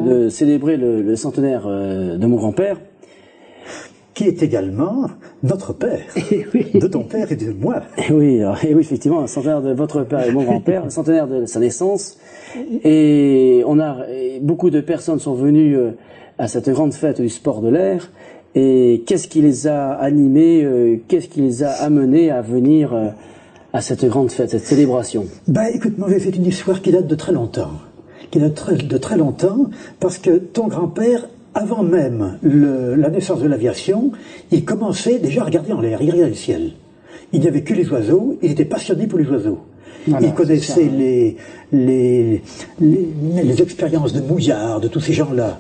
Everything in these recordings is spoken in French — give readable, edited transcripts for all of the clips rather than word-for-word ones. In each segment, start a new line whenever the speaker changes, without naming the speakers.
de célébrer le centenaire de mon grand-père.
Qui est également notre père, de ton père et de moi.
Et oui, effectivement, le centenaire de votre père et mon grand-père, le centenaire de sa naissance. Et beaucoup de personnes sont venues à cette grande fête du sport de l'air. Et qu'est-ce qui les a animés, qu'est-ce qui les a amenés à venir à cette grande fête, cette célébration?
Écoute, c'est une histoire qui date de très longtemps. De très longtemps, parce que ton grand-père, avant même la naissance de l'aviation, il commençait déjà à regarder en l'air, il regardait le ciel. Il n'y avait que les oiseaux, il était passionné pour les oiseaux. Voilà, il connaissait les expériences de Mouillard, de tous ces gens-là.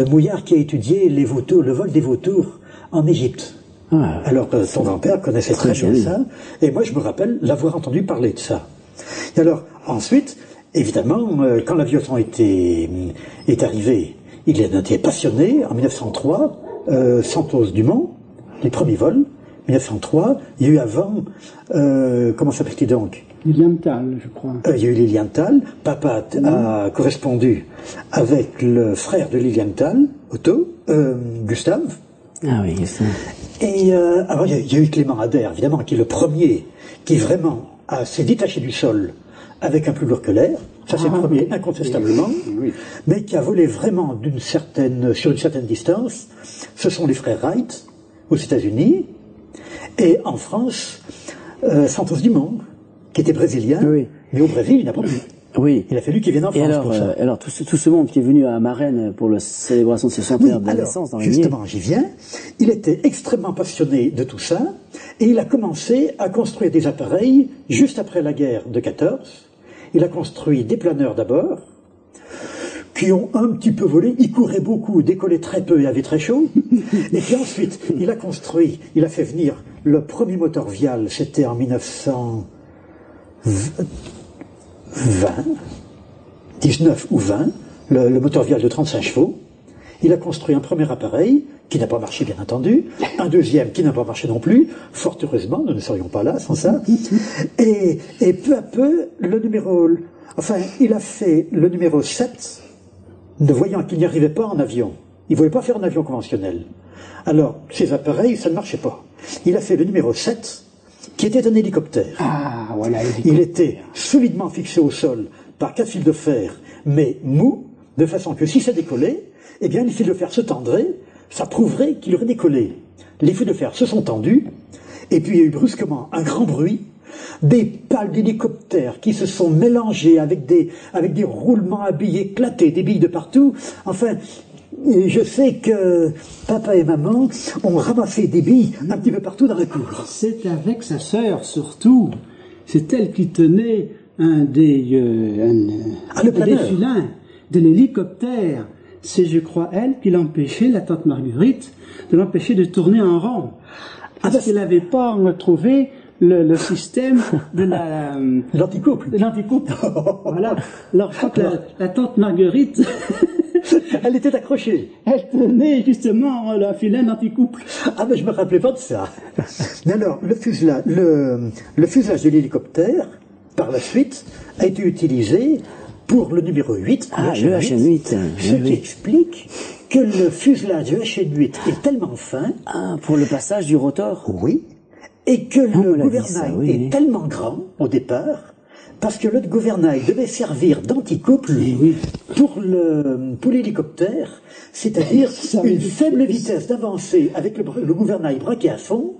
Mouillard qui a étudié les vautours, le vol des vautours en Égypte. Alors son grand-père connaissait très bien ça, et moi je me rappelle l'avoir entendu parler de ça. Et alors ensuite, évidemment, quand l'aviation est arrivée, il en était passionné. En 1903, Santos-Dumont, les premiers vols, 1903, il y a eu avant, comment s'appelle-t-il donc?
Lilienthal, je crois.
Il y a eu Lilienthal. Papa a correspondu avec le frère de Lilienthal, Gustave.
Ah oui, Gustave.
Et alors il y a eu Clément Ader, évidemment, qui est le premier qui vraiment s'est détaché du sol avec un plus lourd que l'air. Ça c'est le premier, incontestablement. Oui. Mais qui a volé vraiment sur une certaine distance. Ce sont les frères Wright, aux États-Unis. Et en France, Santos Dumont, qui était brésilien, mais au Brésil, il n'a pas pu.
Oui.
Il a fallu qu'il vienne en France pour ça.
Alors, tout ce monde qui est venu à Marennes pour la célébration de ce centenaire de la naissance dans les
justement, j'y viens. Il était extrêmement passionné de tout ça, et il a commencé à construire des appareils juste après la guerre de 14. Il a construit des planeurs d'abord, qui ont un petit peu volé. Il courait beaucoup, décollait très peu et avait très chaud. Et puis ensuite, il a fait venir le premier moteur Vial, c'était en 19 ou 20, le moteur Vial de 35 chevaux. Il a construit un premier appareil, qui n'a pas marché bien entendu, un deuxième qui n'a pas marché non plus, fort heureusement, nous ne serions pas là sans ça. Et peu à peu, il a fait le numéro 7, ne voyant qu'il n'y arrivait pas en avion. Il ne voulait pas faire un avion conventionnel. Alors, ces appareils, ça ne marchait pas. Il a fait le numéro 7, qui était un hélicoptère.
Ah, voilà,
il était solidement fixé au sol par 4 fils de fer, mais mou, de façon que si ça décollait, eh bien les fils de fer se tendraient, ça prouverait qu'il aurait décollé. Les fils de fer se sont tendus, et puis il y a eu brusquement un grand bruit, des pales d'hélicoptères qui se sont mélangées avec des roulements à billes éclatés, des billes de partout. Enfin, je sais que papa et maman ont ramassé des billes un petit peu partout dans la cour.
C'est avec sa sœur surtout. C'est elle qui tenait un des filins de l'hélicoptère. C'est, je crois, elle qui l'empêchait, la tante Marguerite, de l'empêcher de tourner en rond. Parce qu'elle n'avait pas trouvé le système de
l'anticouple.
Voilà. Alors, je crois que la tante Marguerite...
Elle était accrochée.
Elle tenait justement la filin d'anticouple.
Ah ben je me rappelais pas de ça. Mais alors, le fuselage de l'hélicoptère, par la suite, a été utilisé pour le numéro 8.
Le HN8.
Ce qui explique que le fuselage du HN8 est tellement fin.
Pour le passage du rotor.
Oui. Et que le gouvernail est tellement grand, au départ, parce que le gouvernail devait servir d'anticouple pour l'hélicoptère, c'est-à-dire une faible vitesse d'avancée avec le gouvernail braqué à fond,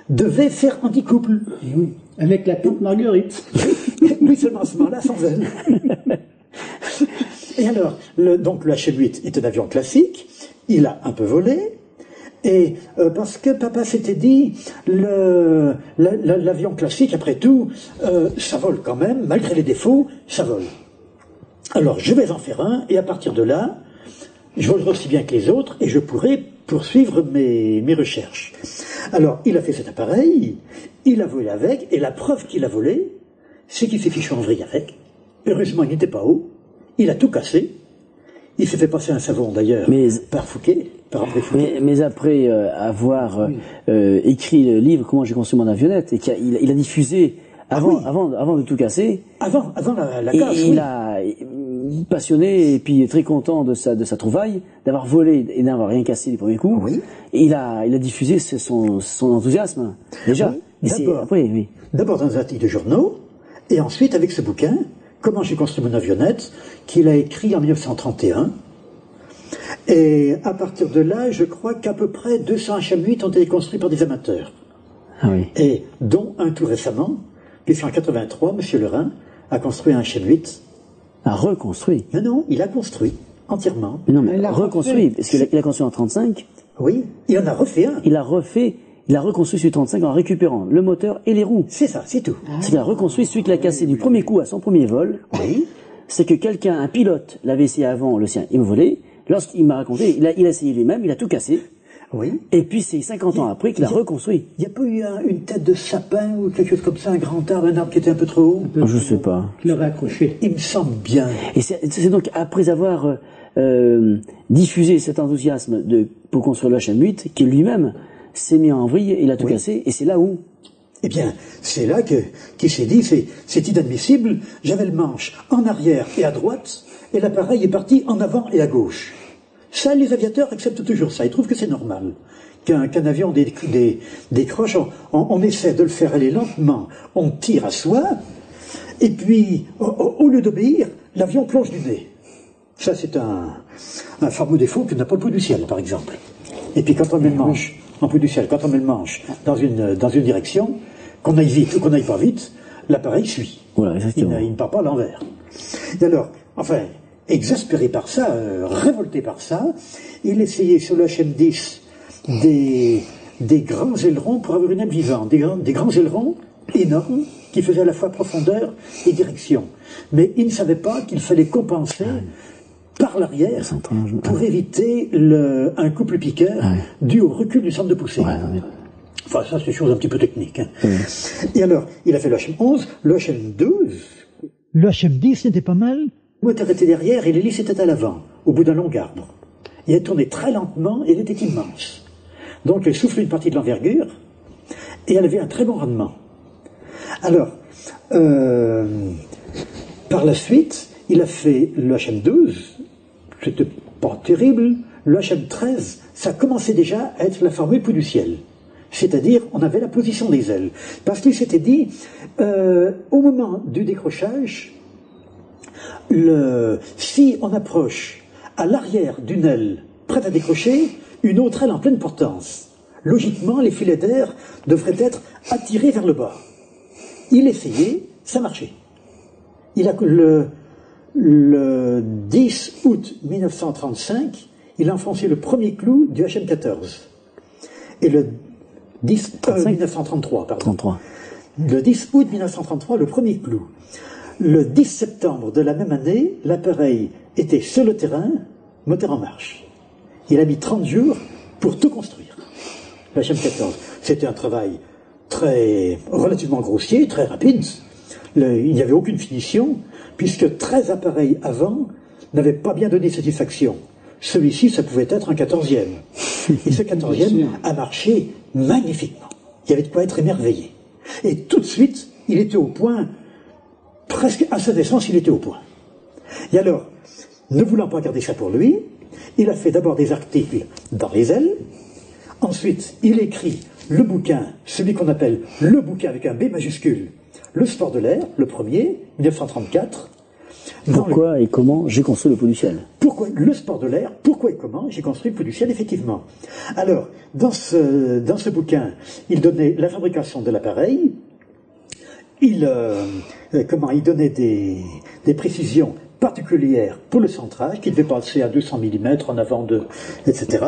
devait faire anticouple.
Oui, avec la tante Marguerite.
Oui, seulement à ce moment-là, sans elle. Et alors, donc le HN8 est un avion classique, il a un peu volé, et parce que papa s'était dit, l'avion classique, après tout, ça vole quand même, malgré les défauts, ça vole. Alors je vais en faire un, et à partir de là, je volerai aussi bien que les autres, et je pourrai poursuivre mes recherches. Alors il a fait cet appareil, il a volé avec, et la preuve qu'il a volé, c'est qu'il s'est fichu en vrille avec. Heureusement, il n'était pas haut, il a tout cassé. Il s'est fait passer un savon d'ailleurs par Fouquet, par André Fouquet.
Mais après avoir écrit le livre Comment j'ai construit mon avionnette, et il a diffusé avant de tout casser.
Avant la casse.
passionné et puis très content de sa trouvaille, d'avoir volé et d'avoir rien cassé du premier coup.
Oui.
Et il a diffusé son enthousiasme, déjà.
Oui, d'abord dans un article de journaux, et ensuite avec ce bouquin, Comment j'ai construit mon avionnette, qu'il a écrit en 1931. Et à partir de là, je crois qu'à peu près 200 HM8 ont été construits par des amateurs.
Ah oui.
Et dont un tout récemment, puisqu'en 83, M. Lerin a construit un HM8.
A reconstruit.
Non, il a construit entièrement.
Mais non, mais il a reconstruit, parce qu'il a construit en 35.
Oui, il en a refait un.
Il a reconstruit celui de 35 en récupérant le moteur et les roues.
C'est ça, c'est tout.
C'est qu'il a reconstruit celui qu'il a cassé du premier coup à son premier vol.
Oui.
C'est que quelqu'un, un pilote, l'avait essayé avant le sien, il me volait. Lorsqu'il m'a raconté, il a essayé lui-même, il a tout cassé.
Oui.
Et puis c'est 50 ans après qu'il a reconstruit.
Il n'y a pas eu une tête de sapin ou quelque chose comme ça, un grand arbre, un arbre qui était un peu trop haut?
Je sais pas.
Il l'aurait accroché.
Il me semble bien.
Et c'est donc après avoir diffusé cet enthousiasme pour construire le HM8 qu'il lui-même s'est mis en vrille, il a tout cassé, et c'est là où...
Eh bien, c'est là qu'il s'est dit, c'est inadmissible, j'avais le manche en arrière et à droite, et l'appareil est parti en avant et à gauche. Ça, les aviateurs acceptent toujours ça, ils trouvent que c'est normal. Qu'un avion décroche, on essaie de le faire aller lentement, on tire à soi, et puis, au lieu d'obéir, l'avion plonge du nez. Ça, c'est un fameux défaut que n'a pas le pot du ciel, par exemple. Et puis, quand on met le manche en pot du ciel, quand on met le manche dans une direction, qu'on aille vite ou qu'on aille pas vite, l'appareil suit.
Voilà, exactement.
Il ne part pas à l'envers. Et alors, enfin, exaspéré par ça, révolté par ça, il essayait sur le HM10 des grands ailerons pour avoir une aile vivante, des grands ailerons énormes qui faisaient à la fois profondeur et direction. Mais il ne savait pas qu'il fallait compenser par l'arrière pour éviter un couple piqueur dû au recul du centre de poussée. Enfin, ça, c'est des choses un petit peu techniques. Hein. Et alors, il a fait le HM11, le HM12. Le HM10 n'était pas mal. Le moteur était derrière et l'hélice était à l'avant, au bout d'un long arbre. Il a tourné très lentement et il était immense. Donc, elle soufflait une partie de l'envergure et elle avait un très bon rendement. Alors, par la suite, il a fait le HM12, c'était pas terrible. Le HM13, ça commençait déjà à être la formule pouls du ciel. C'est-à-dire, on avait la position des ailes. Parce qu'il s'était dit, au moment du décrochage, si on approche à l'arrière d'une aile prête à décrocher, une autre aile en pleine portance, logiquement, les filets d'air devraient être attirés vers le bas. Il essayait, ça marchait. Il a le 10 août 1935, il a enfoncé le premier clou du HM14. Et le 1933, pardon. 33. Le 10 août 1933, le premier clou. Le 10 septembre de la même année, l'appareil était sur le terrain, moteur en marche. Il a mis 30 jours pour tout construire. Le HM14, c'était un travail relativement grossier, très rapide. Il n'y avait aucune finition, puisque 13 appareils avant n'avaient pas bien donné satisfaction. Celui-ci, ça pouvait être un 14e. Et ce 14e a marché magnifiquement. Il y avait de quoi être émerveillé. Et tout de suite, il était au point, presque à sa naissance, il était au point. Et alors, ne voulant pas garder ça pour lui, il a fait d'abord des articles dans les ailes. Ensuite, il écrit le bouquin, celui qu'on appelle le bouquin avec un B majuscule, Le sport de l'air, le premier, 1934.
Pourquoi et comment j'ai construit le pot du ciel?
Pourquoi le sport de l'air? Pourquoi et comment j'ai construit le pot du ciel, effectivement. Alors, dans ce bouquin, il donnait la fabrication de l'appareil, il donnait des précisions particulières pour le centrage, qui devait passer à 200 mm en avant etc.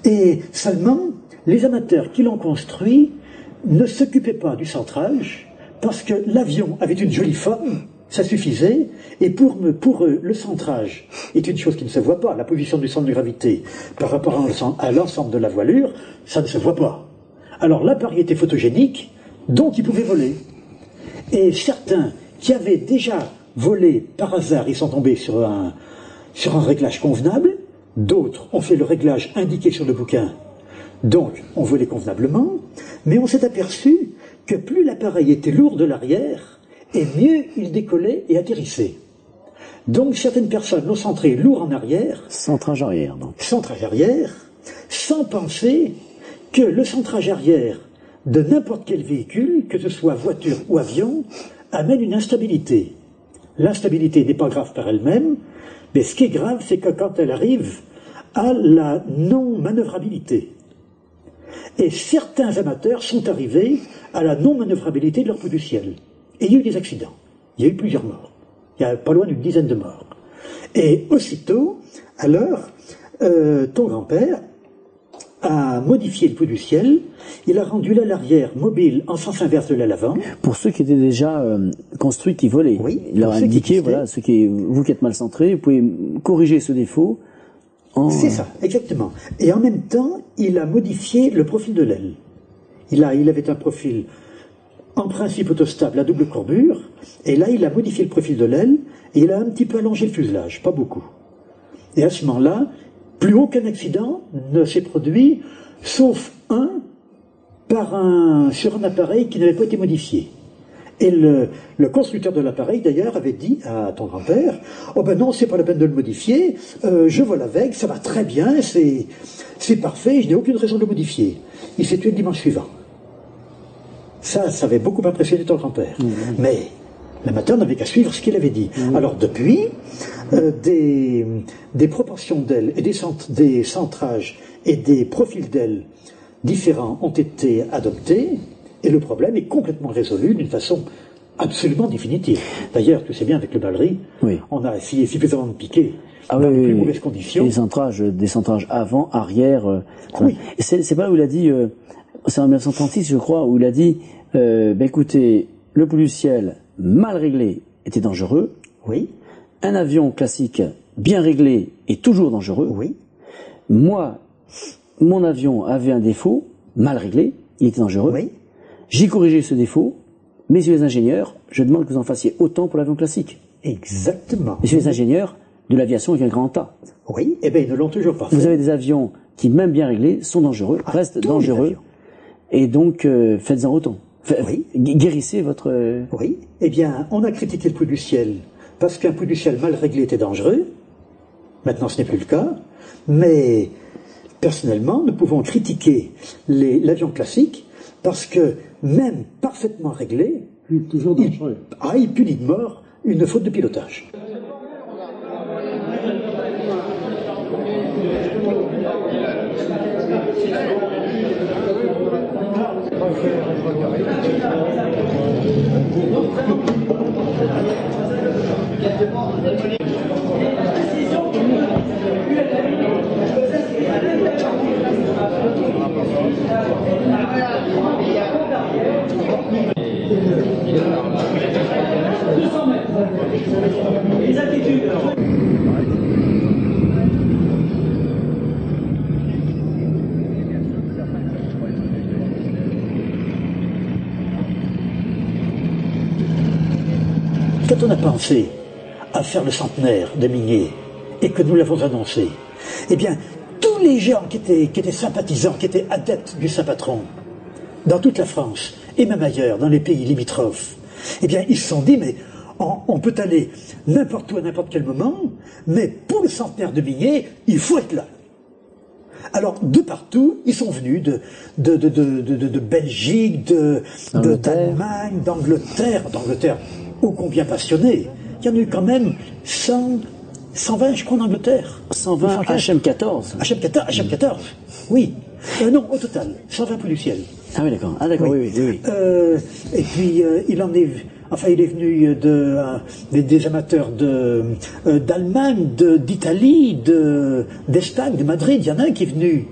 Et seulement, les amateurs qui l'ont construit ne s'occupaient pas du centrage, parce que l'avion avait une jolie forme, ça suffisait, et pour eux, le centrage est une chose qui ne se voit pas, la position du centre de gravité par rapport à l'ensemble de la voilure, ça ne se voit pas. Alors l'appareil était photogénique, donc il pouvait voler. Et certains qui avaient déjà volé par hasard, ils sont tombés sur un réglage convenable, d'autres ont fait le réglage indiqué sur le bouquin, donc on volait convenablement, mais on s'est aperçu que plus l'appareil était lourd de l'arrière, et mieux il décollait et atterrissait. Donc certaines personnes l'ont centré lourd en arrière,
Centrage arrière, donc.
centrage arrière, sans penser que le centrage arrière de n'importe quel véhicule, que ce soit voiture ou avion, amène une instabilité. L'instabilité n'est pas grave par elle-même, mais ce qui est grave, c'est que quand elle arrive à la non-manœuvrabilité. Et certains amateurs sont arrivés à la non-manœuvrabilité de leur pouls du ciel. Et il y a eu des accidents. Il y a eu plusieurs morts. Il y a pas loin d'une dizaine de morts. Et aussitôt, alors, ton grand-père a modifié le pouls du ciel. Il a rendu l'aile arrière mobile en sens inverse de l'aile avant.
Pour ceux qui étaient déjà construits, qui volaient,
Oui,
il leur a
pour ceux qui
indiqué,
existaient.
voilà, vous qui êtes mal centré, vous pouvez corriger ce défaut.
C'est ça, exactement. Et en même temps, il a modifié le profil de l'aile. Il avait un profil, en principe autostable, à double courbure, et là, il a modifié le profil de l'aile, et il a un petit peu allongé le fuselage, pas beaucoup. Et à ce moment-là, plus aucun accident ne s'est produit, sauf sur un appareil qui n'avait pas été modifié. Et le constructeur de l'appareil, d'ailleurs, avait dit à ton grand-père, « Oh ben non, c'est pas la peine de le modifier, je vole avec, ça va très bien, c'est parfait, je n'ai aucune raison de le modifier. » Il s'est tué le dimanche suivant. Ça avait beaucoup impressionné ton grand-père. Mais l'amateur n'avait qu'à suivre ce qu'il avait dit. Alors depuis, des proportions d'ailes et des centrages et des profils d'ailes différents ont été adoptés, et le problème est complètement résolu d'une façon absolument définitive. D'ailleurs, tu sais bien, avec le Ballery, on a essayé suffisamment de piquer dans les plus mauvaises conditions.
Des centrages avant, arrière.
Oui.
Et c'est pas là où il a dit, c'est en 1936, je crois, où il a dit, écoutez, le pouls du ciel mal réglé était dangereux.
Oui.
Un avion classique bien réglé est toujours dangereux.
Oui.
Moi, mon avion avait un défaut, mal réglé, il était dangereux.
Oui.
J'ai corrigé ce défaut. Messieurs les ingénieurs, je demande que vous en fassiez autant pour l'avion classique.
Exactement.
Messieurs les ingénieurs de l'aviation avec un grand A.
Oui, eh bien ils ne l'ont toujours pas fait.
Vous avez des avions qui, même bien réglés, sont dangereux, restent
tous
dangereux.
les avions.
Et donc, faites-en autant.
Oui.
Guérissez votre...
Oui. Eh bien, on a critiqué le pouls du ciel parce qu'un pouls du ciel mal réglé était dangereux. Maintenant, ce n'est plus le cas. Mais, personnellement, nous pouvons critiquer l'avion classique parce que, même parfaitement réglé,
Il est toujours dangereux.
il punit de mort une faute de pilotage. Quand on a pensé à faire le centenaire de Migné et que nous l'avons annoncé, eh bien, tous les gens qui étaient sympathisants, qui étaient adeptes du Saint-Patron, dans toute la France, et même ailleurs, dans les pays limitrophes, eh bien, ils se sont dit, mais on peut aller n'importe où à n'importe quel moment, mais pour le centenaire de Migné, il faut être là. Alors, de partout, ils sont venus de Belgique, d'Allemagne, d'Angleterre, ô combien passionnés. Il y en a eu quand même 120, je crois, en Angleterre.
120 HM14.
HM14, oui. Non, au total, 120 pouls du ciel.
Ah oui, d'accord. Ah d'accord, oui.
Et puis, il est venu des amateurs d'Allemagne, d'Italie, d'Espagne, de Madrid. Il y en a un qui est venu.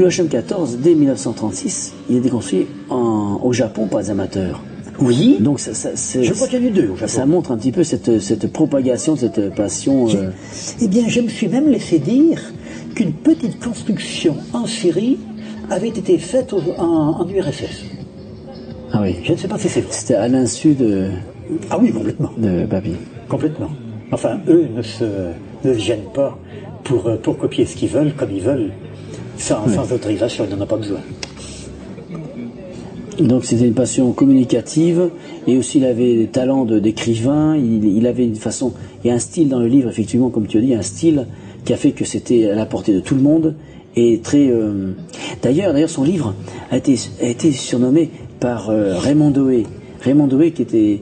le HM14, dès 1936, il a été construit au Japon par des amateurs.
Oui.
Donc
je crois qu'il y en a eu 2 au Japon.
Ça montre un petit peu cette propagation, cette passion.
Eh bien, je me suis même laissé dire qu'une petite construction en Syrie avait été faite en URSS.
Ah oui.
Je ne sais pas si c'est vrai.
C'était à l'insu de.
Ah oui, complètement.
De Babi.
Complètement. Enfin, eux ne viennent pas pour copier ce qu'ils veulent, comme ils veulent, sans autorisation, ils n'en ont pas besoin.
Donc c'était une passion communicative, et aussi il avait des talents d'écrivain, il avait une façon, et un style dans le livre, effectivement, comme tu as dit, un style qui a fait que c'était à la portée de tout le monde, et très... D'ailleurs, son livre a été surnommé par Raymond Doé. Raymond Doé, qui était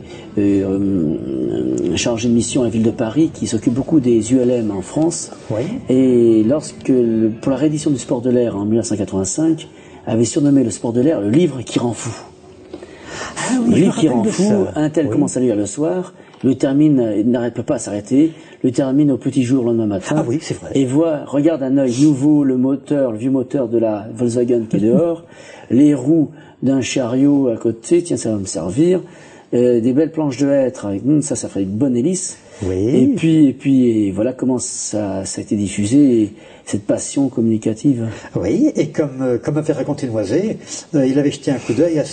chargé de mission à la ville de Paris, qui s'occupe beaucoup des ULM en France.
Oui.
Et pour la réédition du Sport de l'air en 1985, avait surnommé le Sport de l'air le livre qui rend fou.
Ah oui,
le livre qui rend fou,
ça.
un tel commence à lire le soir, le termine, il n'arrête pas à s'arrêter, le termine au petit jour le lendemain matin.
Ah oui, c'est vrai.
Et regarde d'un œil nouveau le vieux moteur de la Volkswagen qui est dehors, les roues d'un chariot à côté, tiens, ça va me servir, des belles planches de hêtre avec ça ferait une bonne hélice.
Oui.
Et puis voilà comment ça a été diffusé, cette passion communicative.
Oui, et comme avait raconté Noisé, il avait jeté un coup d'œil à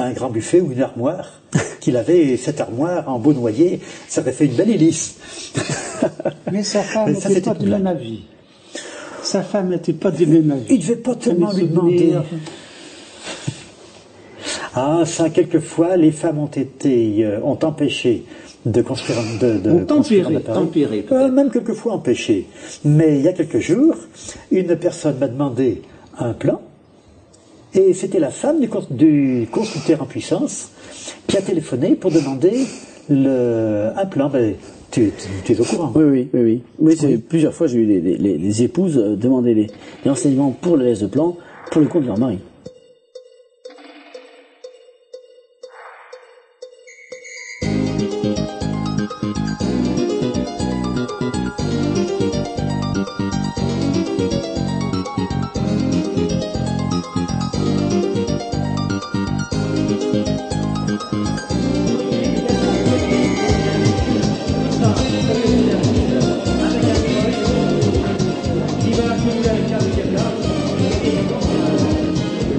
un grand buffet ou une armoire qu'il avait, et cette armoire en beau noyer, ça avait fait une belle hélice.
Mais sa femme n'était pas du même avis. Sa femme n'était pas du même avis.
Il ne devait pas tellement lui demander. Ah, ça, quelquefois, les femmes ont empêché de construire
tempéré.
Même quelquefois empêché. Mais il y a quelques jours, une personne m'a demandé un plan, et c'était la femme du constructeur en puissance qui a téléphoné pour demander un plan. Ben, tu es au courant?
Oui. Plusieurs fois, j'ai eu les épouses demander les renseignements pour les laisses de plan pour le compte de leur mari.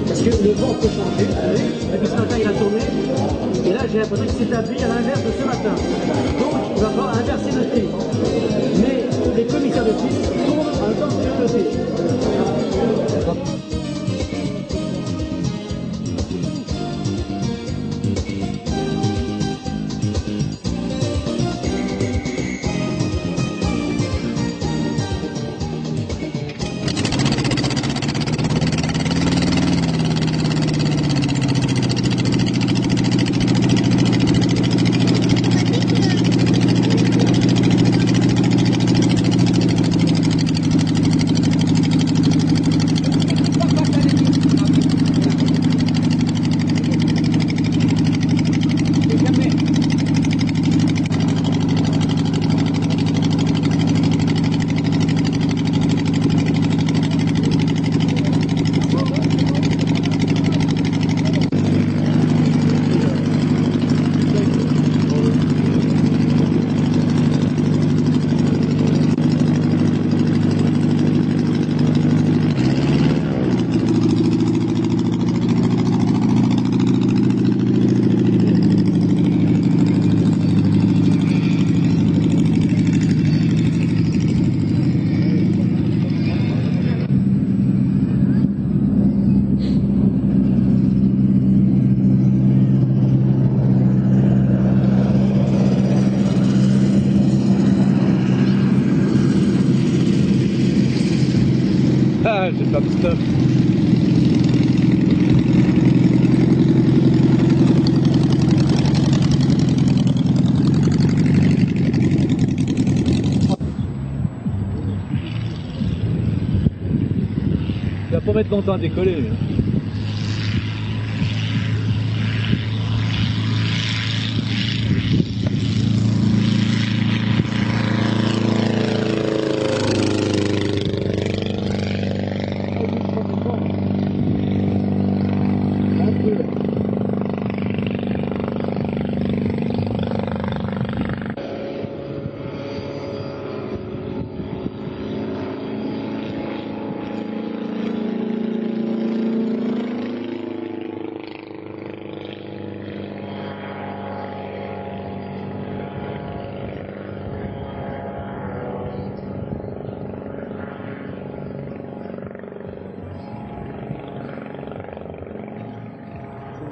Parce que le vent peut changer, et puis ce matin il a tourné, et là j'ai l'impression qu'il s'établit à l'inverse de ce matin. Donc il va falloir inverser le thé. Mais les commissaires de piste tournent en même temps que le thé.
Ah, j'ai plein de stuff. Il va pas mettre longtemps à décoller.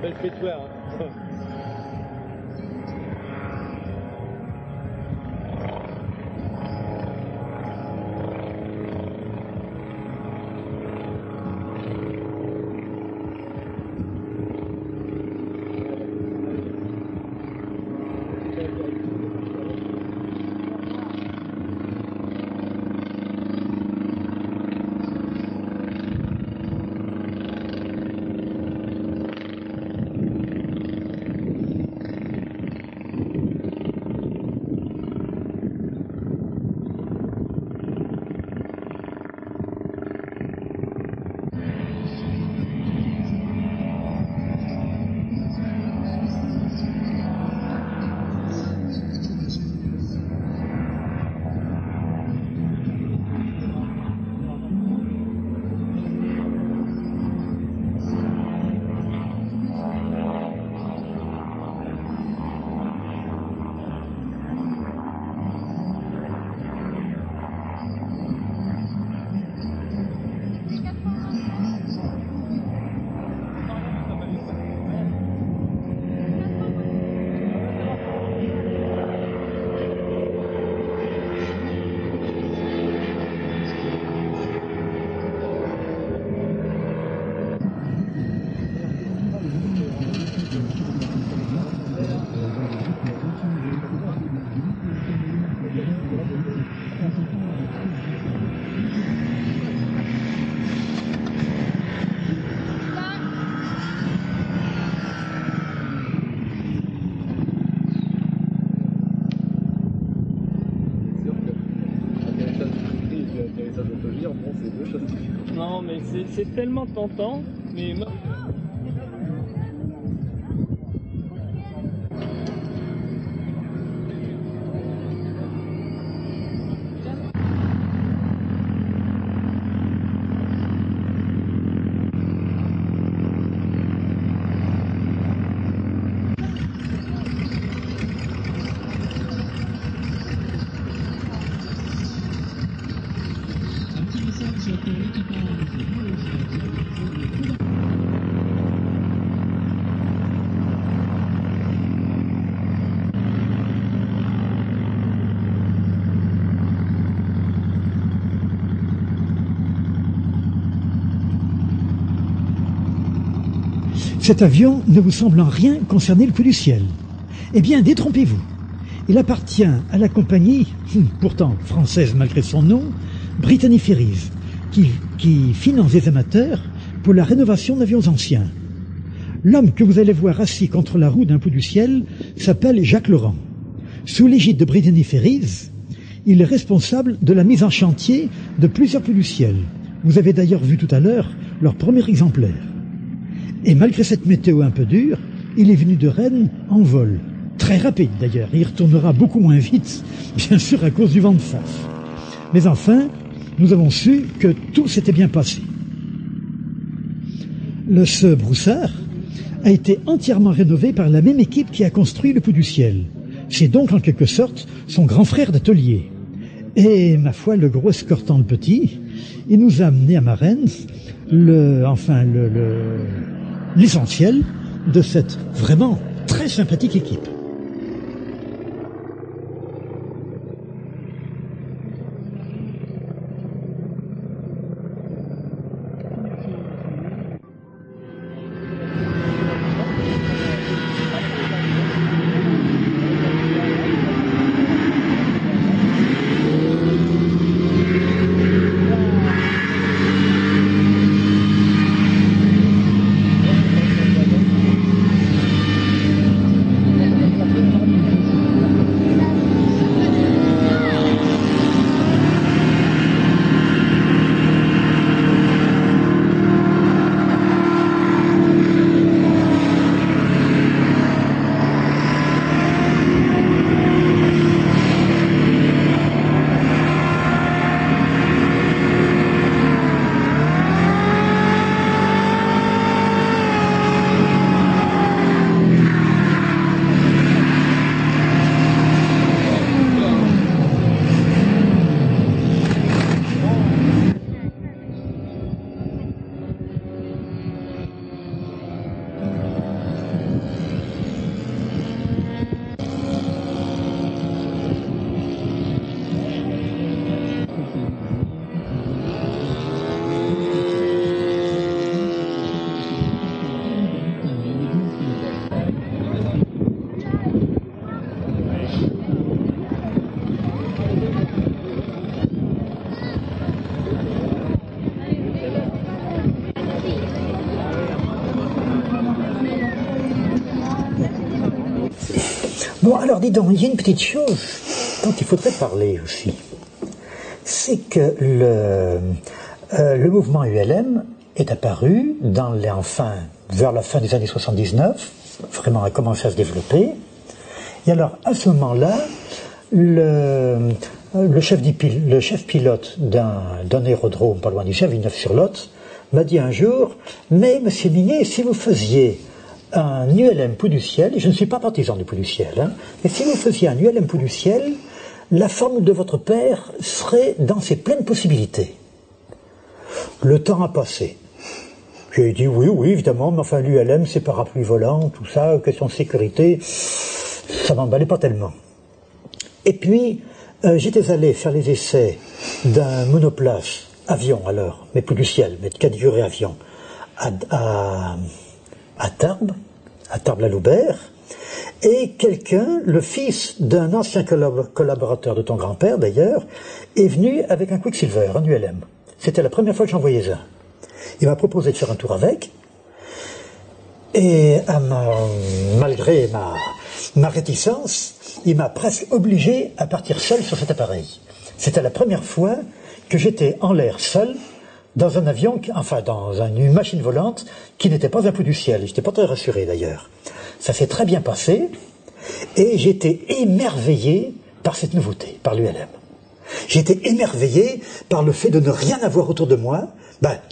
s'appelle Pétoire. Hein.
Non, mais c'est tellement tentant, mais...
Cet avion ne vous semble en rien concerner le coup du ciel. Eh bien, détrompez-vous. Il appartient à la compagnie, pourtant française malgré son nom, Brittany Ferries, qui finance des amateurs pour la rénovation d'avions anciens. L'homme que vous allez voir assis contre la roue d'un coup du ciel s'appelle Jacques Laurent. Sous l'égide de Brittany Ferries, il est responsable de la mise en chantier de plusieurs coups du ciel. Vous avez d'ailleurs vu tout à l'heure leur premier exemplaire. Et malgré cette météo un peu dure, il est venu de Rennes en vol. Très rapide d'ailleurs, il retournera beaucoup moins vite, bien sûr à cause du vent de face. Mais enfin, nous avons su que tout s'était bien passé. Ce broussard a été entièrement rénové par la même équipe qui a construit le coup du ciel. C'est donc en quelque sorte son grand frère d'atelier. Et ma foi, le gros escortant le petit, il nous a amené à Marennes l'essentiel de cette vraiment très sympathique équipe. Bon, alors dis donc, il y a une petite chose dont il faudrait parler aussi. C'est que le mouvement ULM est apparu vers la fin des années 79, vraiment a commencé à se développer. Et alors, à ce moment-là, le chef pilote d'un aérodrome pas loin d'ici, à Villeneuve-sur-Lot, m'a dit un jour, mais monsieur Mignet, si vous faisiez un ULM Pouls du ciel, et je ne suis pas partisan du Pouls du ciel, hein, mais si vous faisiez un ULM Pouls du ciel, la formule de votre père serait dans ses pleines possibilités. Le temps a passé. J'ai dit oui, évidemment, mais enfin l'ULM c'est parapluie volant, tout ça, question de sécurité, ça m'emballait pas tellement. Et puis, j'étais allé faire les essais d'un monoplace, avion alors, mais Pouls du ciel, mais de catégorie avion, à Tarbes, la Loubert, et quelqu'un, le fils d'un ancien collaborateur de ton grand-père d'ailleurs, est venu avec un Quicksilver, un ULM. C'était la première fois que j'en voyais un. Il m'a proposé de faire un tour avec, et malgré ma réticence, il m'a presque obligé à partir seul sur cet appareil. C'était la première fois que j'étais en l'air seul, dans un avion, dans une machine volante qui n'était pas un Pouls du ciel. Je n'étais pas très rassuré d'ailleurs. Ça s'est très bien passé et j'étais émerveillé par cette nouveauté, par l'ULM. J'étais émerveillé par le fait de ne rien avoir autour de moi,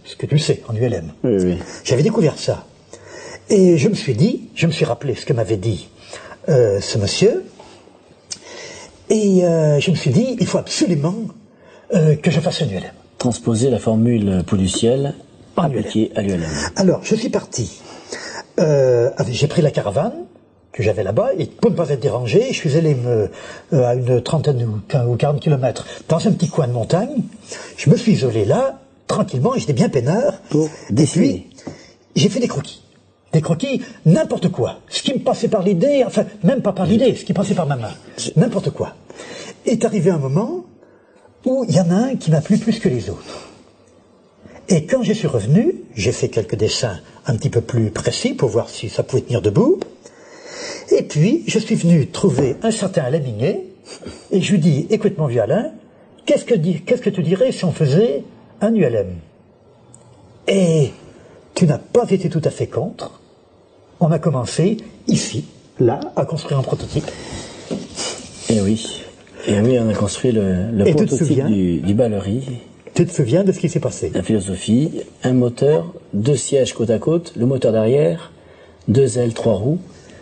ce que tu sais, en ULM.
Oui.
J'avais découvert ça. Et je me suis rappelé ce que m'avait dit ce monsieur, et je me suis dit, il faut absolument que je fasse un ULM.
Transposer la formule Pouls du ciel appliquée à l'ULM.
Alors, je suis parti. J'ai pris la caravane que j'avais là-bas, et pour ne pas être dérangé, je suis allé à une trentaine ou 40 kilomètres dans un petit coin de montagne. Je me suis isolé là, tranquillement, et j'étais bien peinard.
Pour dessiner.
Et puis, j'ai fait des croquis. Des croquis, n'importe quoi. Ce qui me passait par l'idée, enfin, même pas par l'idée, ce qui passait par ma main. N'importe quoi. Est arrivé un moment où il y en a un qui m'a plu plus que les autres. Et quand je suis revenu, j'ai fait quelques dessins un petit peu plus précis pour voir si ça pouvait tenir debout. Et puis, je suis venu trouver un certain Alain Mignet, et je lui dis, écoute mon vieux Alain, qu'est-ce que tu dirais si on faisait un ULM? Et tu n'as pas été tout à fait contre. On a commencé ici, là, à construire un prototype.
Et oui, on a construit le prototype du Ballery.
Tu te souviens de ce qui s'est passé?
La philosophie, un moteur, 2 sièges côte à côte, le moteur d'arrière, 2 ailes, 3 roues,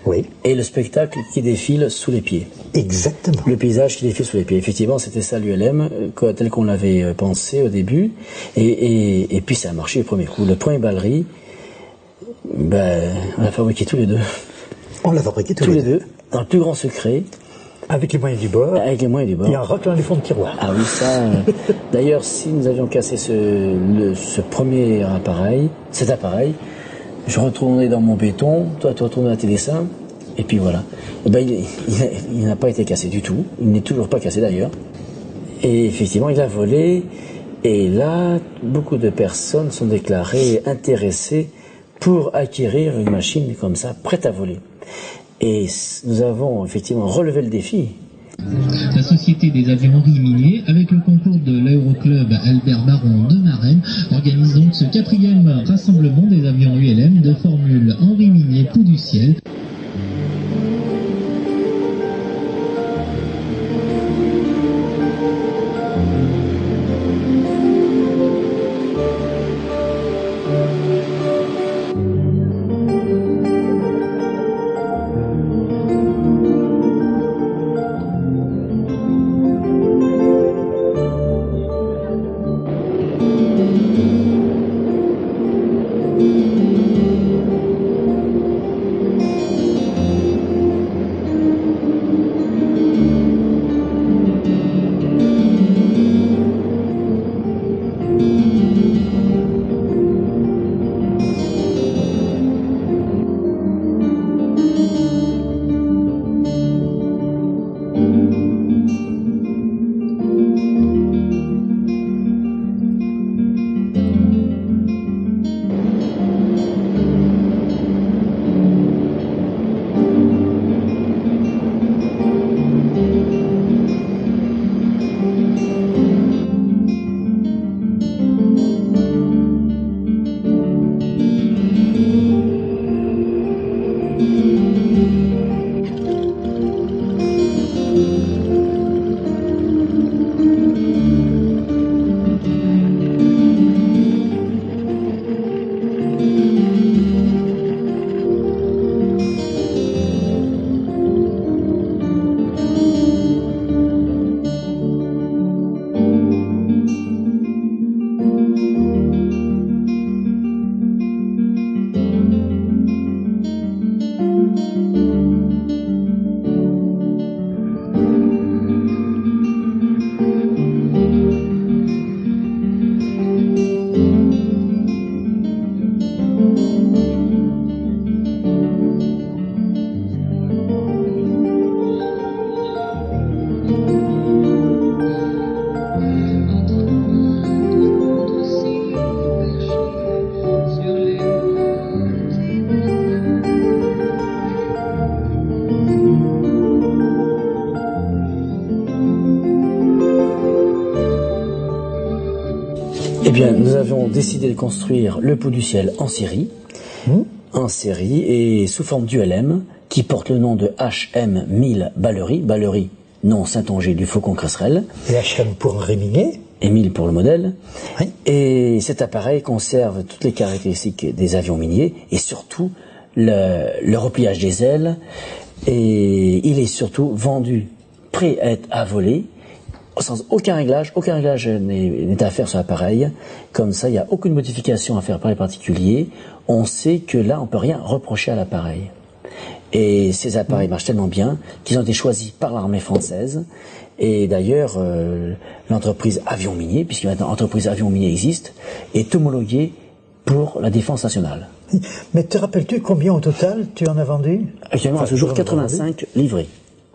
oui,
et le spectacle qui défile sous les pieds.
Exactement.
Le paysage qui défile sous les pieds. Effectivement, c'était ça l'ULM, tel qu'on l'avait pensé au début, et puis ça a marché le premier coup. Le premier Ballery, on l'a fabriqué tous les deux.
On l'a fabriqué tous les deux.
Dans le plus grand secret.
Avec les moyens du bord.
Avec les moyens du bord.
Et en raclant les fonds de tiroir.
Ah oui, ça. D'ailleurs, si nous avions cassé ce premier appareil, cet appareil, je retournais dans mon béton, toi tu retournais à tes dessins, et puis voilà. Et il n'a pas été cassé du tout. Il n'est toujours pas cassé d'ailleurs. Et effectivement, il a volé. Et là, beaucoup de personnes sont déclarées intéressées pour acquérir une machine comme ça, prête à voler. Et nous avons effectivement relevé le défi.
La Société des avions Henri Mignet, avec le concours de l'aéroclub Albert Baron de Marennes, organise donc ce 4e rassemblement des avions ULM de formule Henri Mignet Pouls du ciel.
bien, nous avons décidé de construire le pot du ciel en série. En série et sous forme d'ULM, qui porte le nom de HM1000 Ballery. Ballery, nom Saint-Onger du Faucon Cresserelle.
Et HM pour Henri Minier.
Et 1000 pour le modèle.
Oui.
Et cet appareil conserve toutes les caractéristiques des avions miniers et surtout le repliage des ailes. Et il est surtout vendu, prêt à voler, sans aucun réglage n'est à faire sur l'appareil. Comme ça, il n'y a aucune modification à faire par les particuliers. On sait que là, on peut rien reprocher à l'appareil. Et ces appareils marchent tellement bien qu'ils ont été choisis par l'armée française. Et d'ailleurs, l'entreprise Avion Minier, puisque maintenant l'entreprise Avion Minier existe, est homologuée pour la défense nationale.
Mais te rappelles-tu combien au total tu en as vendu?
Actuellement, à ce jour, 85 livrés.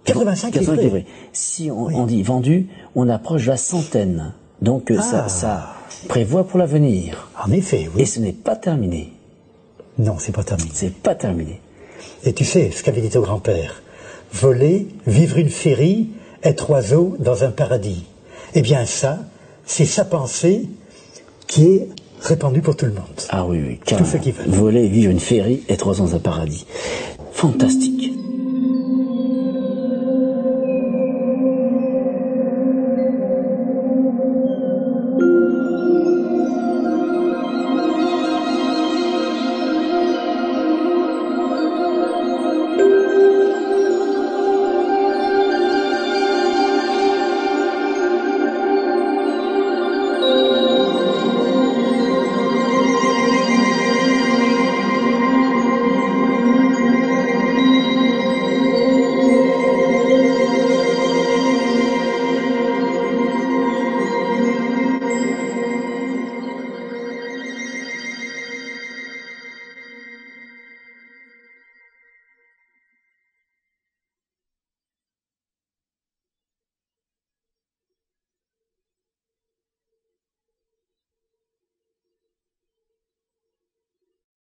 85 livrés.
Si on dit vendu, on approche de la centaine. Donc ça prévoit pour l'avenir.
En effet, oui.
Et ce n'est pas terminé.
Non, c'est pas terminé.
C'est pas terminé.
Et tu sais ce qu'avait dit ton grand-père. Voler, vivre une féerie, être oiseau dans un paradis. Eh bien ça, c'est sa pensée qui est répandue pour tout le monde.
Ah oui,
Tous ceux qui veulent.
Voler, vivre une féerie, être oiseau dans un paradis. Fantastique.